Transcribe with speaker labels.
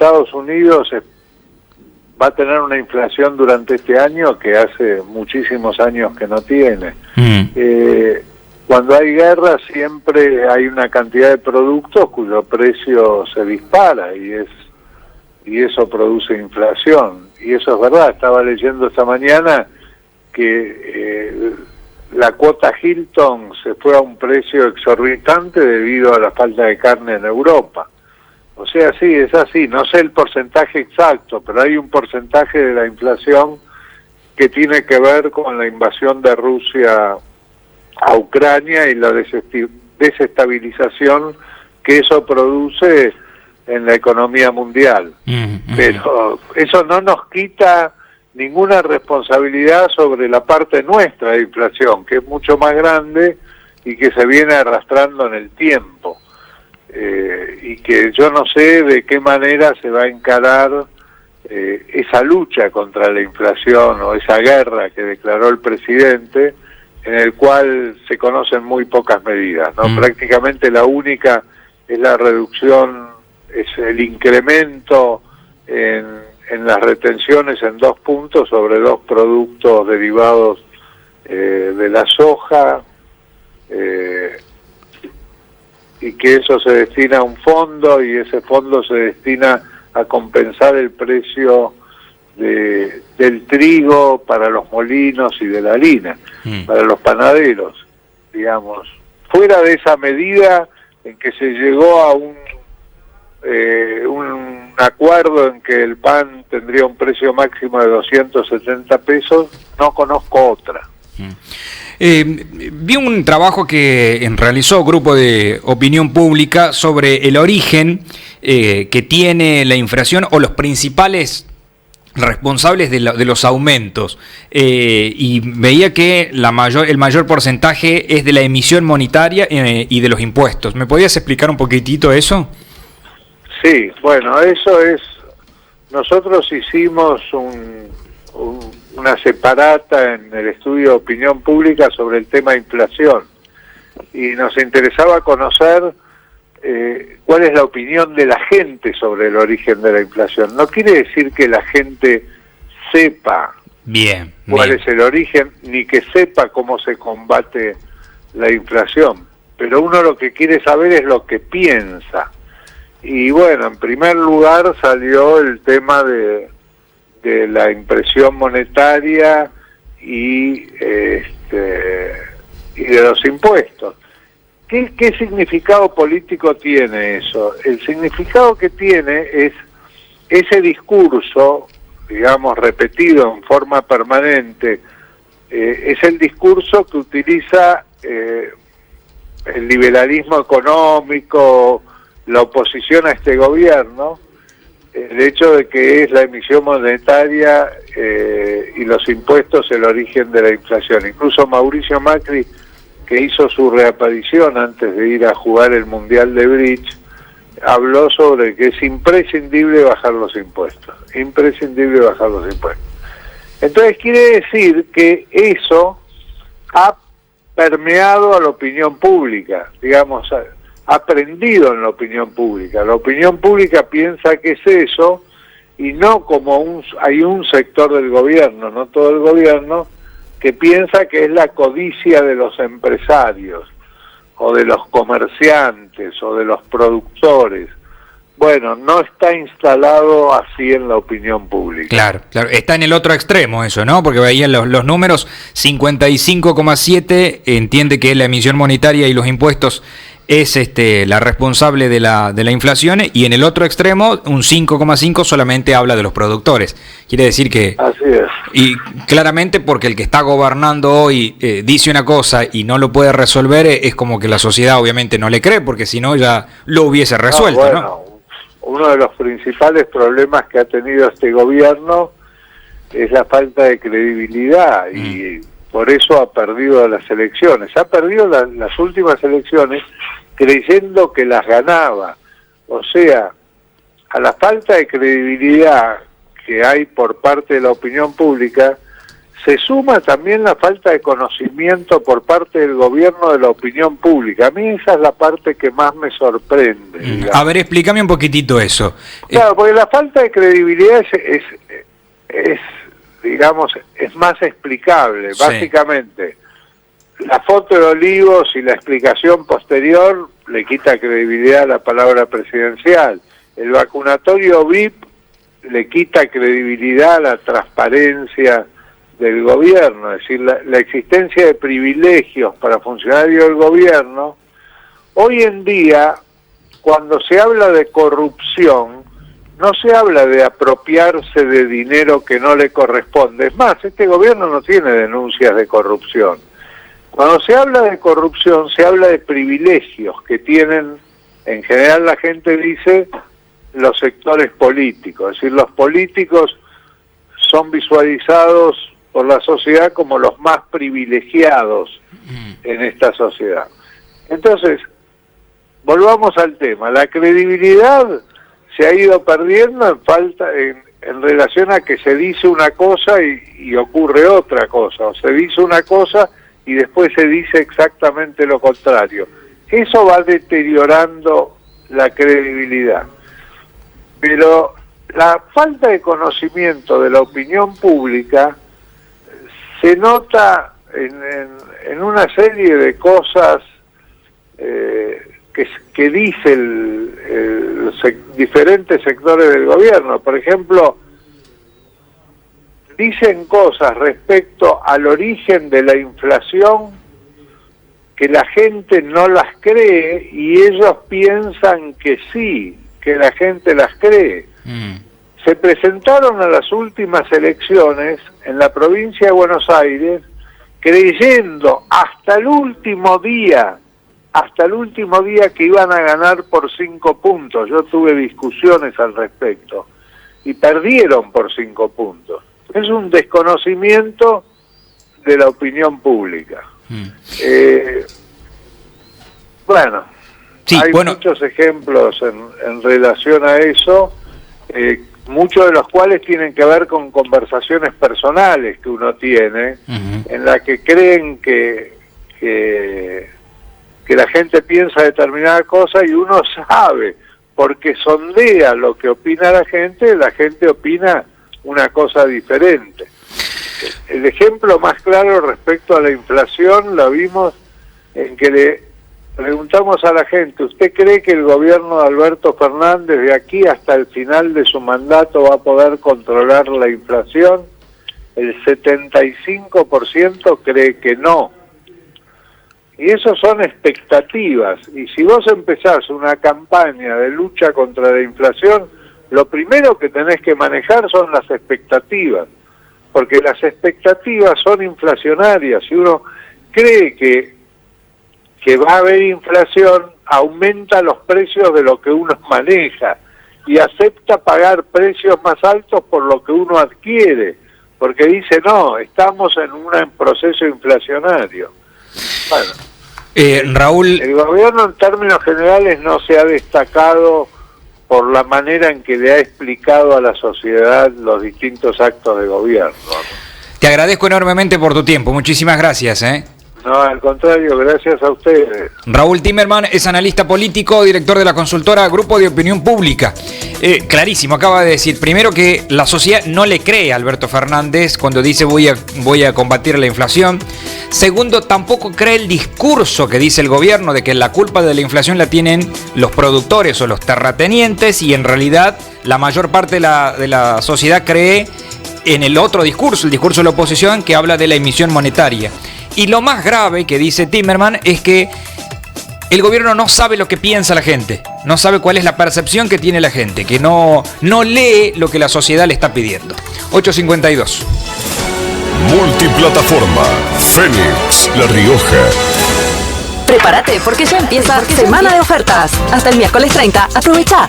Speaker 1: Estados Unidos va a tener una inflación durante este año que hace muchísimos años que no tiene. Cuando hay guerra siempre hay una cantidad de productos cuyo precio se dispara y eso produce inflación. Y eso es verdad, estaba leyendo esta mañana que la cuota Hilton se fue a un precio exorbitante debido a la falta de carne en Europa. O sea, sí, es así, no sé el porcentaje exacto, pero hay un porcentaje de la inflación que tiene que ver con la invasión de Rusia a Ucrania y la desestabilización que eso produce en la economía mundial. Pero eso no nos quita ninguna responsabilidad sobre la parte nuestra de inflación, que es mucho más grande y que se viene arrastrando en el tiempo. Y que yo no sé de qué manera se va a encarar esa lucha contra la inflación o esa guerra que declaró el presidente, en el cual se conocen muy pocas medidas, ¿no? Prácticamente la única es la reducción, es el incremento en las retenciones en 2 puntos sobre 2 productos derivados de la soja, y que eso se destina a un fondo y ese fondo se destina a compensar el precio del trigo para los molinos y de la harina, para los panaderos, digamos. Fuera de esa medida en que se llegó a un acuerdo en que el pan tendría un precio máximo de 270 pesos, no conozco otra.
Speaker 2: Vi un trabajo que realizó Grupo de Opinión Pública sobre el origen que tiene la inflación o los principales responsables de los aumentos, y veía que el mayor porcentaje es de la emisión monetaria y de los impuestos. ¿Me podías explicar un poquitito eso?
Speaker 1: Sí, bueno, eso es... Nosotros hicimos una separata en el estudio de opinión pública sobre el tema inflación y nos interesaba conocer cuál es la opinión de la gente sobre el origen de la inflación. No quiere decir que la gente sepa cuál es el origen, ni que sepa cómo se combate la inflación, pero uno lo que quiere saber es lo que piensa. Y bueno, en primer lugar salió el tema de la impresión monetaria y de los impuestos. ¿Qué significado político tiene eso? El significado que tiene es ese discurso, digamos, repetido en forma permanente, es el discurso que utiliza el liberalismo económico, la oposición a este gobierno, el hecho de que es la emisión monetaria y los impuestos el origen de la inflación. Incluso Mauricio Macri, que hizo su reaparición antes de ir a jugar el Mundial de Bridge, habló sobre que es imprescindible bajar los impuestos. Imprescindible bajar los impuestos. Entonces quiere decir que eso ha permeado a la opinión pública, digamos, ha prendido en la opinión pública. La opinión pública piensa que es eso, y no como hay un sector del gobierno, no todo el gobierno, que piensa que es la codicia de los empresarios, o de los comerciantes, o de los productores. Bueno, no está instalado así en la opinión pública.
Speaker 2: Claro, está en el otro extremo eso, ¿no? Porque veían los números, 55,7 entiende que la emisión monetaria y los impuestos es la responsable de la inflación, y en el otro extremo, un 5,5 solamente habla de los productores. Quiere decir que...
Speaker 1: Así es.
Speaker 2: Y claramente porque el que está gobernando hoy dice una cosa y no lo puede resolver, es como que la sociedad obviamente no le cree, porque si no ya lo hubiese resuelto,
Speaker 1: bueno,
Speaker 2: ¿no?
Speaker 1: Uno de los principales problemas que ha tenido este gobierno es la falta de credibilidad, y por eso ha perdido las elecciones. Ha perdido las últimas elecciones creyendo que las ganaba. O sea, a la falta de credibilidad que hay por parte de la opinión pública se suma también la falta de conocimiento por parte del gobierno de la opinión pública. A mí esa es la parte que más me sorprende. Digamos.
Speaker 2: A ver, explícame un poquitito eso.
Speaker 1: Claro, porque la falta de credibilidad es digamos, es más explicable. Sí. Básicamente, la foto de Olivos y la explicación posterior le quita credibilidad a la palabra presidencial. El vacunatorio VIP le quita credibilidad a la transparencia del gobierno, es decir, la existencia de privilegios para funcionarios del gobierno. Hoy en día, cuando se habla de corrupción, no se habla de apropiarse de dinero que no le corresponde. Es más, este gobierno no tiene denuncias de corrupción. Cuando se habla de corrupción, se habla de privilegios que tienen, en general la gente dice, los sectores políticos. Es decir, los políticos son visualizados por la sociedad como los más privilegiados en esta sociedad. Entonces, volvamos al tema. La credibilidad se ha ido perdiendo en relación a que se dice una cosa y ocurre otra cosa, o se dice una cosa y después se dice exactamente lo contrario. Eso va deteriorando la credibilidad. Pero la falta de conocimiento de la opinión pública se nota en una serie de cosas que dicen diferentes sectores del gobierno. Por ejemplo, dicen cosas respecto al origen de la inflación que la gente no las cree y ellos piensan que sí, que la gente las cree. Se presentaron a las últimas elecciones en la provincia de Buenos Aires creyendo hasta el último día que iban a ganar por 5 puntos. Yo tuve discusiones al respecto y perdieron por 5 puntos. Es un desconocimiento de la opinión pública. Bueno, sí, hay muchos ejemplos en relación a eso, muchos de los cuales tienen que ver con conversaciones personales que uno tiene, en la que creen que la gente piensa determinada cosa y uno sabe, porque sondea lo que opina la gente opina una cosa diferente. El ejemplo más claro respecto a la inflación lo vimos en que le preguntamos a la gente, ¿usted cree que el gobierno de Alberto Fernández de aquí hasta el final de su mandato va a poder controlar la inflación? El 75% cree que no. Y eso son expectativas. Y si vos empezás una campaña de lucha contra la inflación, lo primero que tenés que manejar son las expectativas. Porque las expectativas son inflacionarias. Si uno cree que va a haber inflación, aumenta los precios de lo que uno maneja y acepta pagar precios más altos por lo que uno adquiere. Porque dice, no, estamos en un proceso inflacionario. Bueno,
Speaker 2: Raúl,
Speaker 1: el gobierno en términos generales no se ha destacado por la manera en que le ha explicado a la sociedad los distintos actos de gobierno.
Speaker 2: Te agradezco enormemente por tu tiempo, muchísimas gracias.
Speaker 1: No, al contrario, gracias a ustedes.
Speaker 2: Raúl Timerman es analista político, director de la consultora Grupo de Opinión Pública. Clarísimo, acaba de decir, primero, que la sociedad no le cree a Alberto Fernández cuando dice voy a combatir la inflación. Segundo, tampoco cree el discurso que dice el gobierno de que la culpa de la inflación la tienen los productores o los terratenientes, y en realidad la mayor parte de la sociedad cree en el otro discurso, el discurso de la oposición, que habla de la emisión monetaria. Y lo más grave que dice Timerman es que el gobierno no sabe lo que piensa la gente, no sabe cuál es la percepción que tiene la gente, que no lee lo que la sociedad le está pidiendo. 8:52.
Speaker 3: Multiplataforma Fénix La Rioja.
Speaker 4: Prepárate porque ya empieza Semana de Ofertas. Hasta el miércoles 30, aprovecha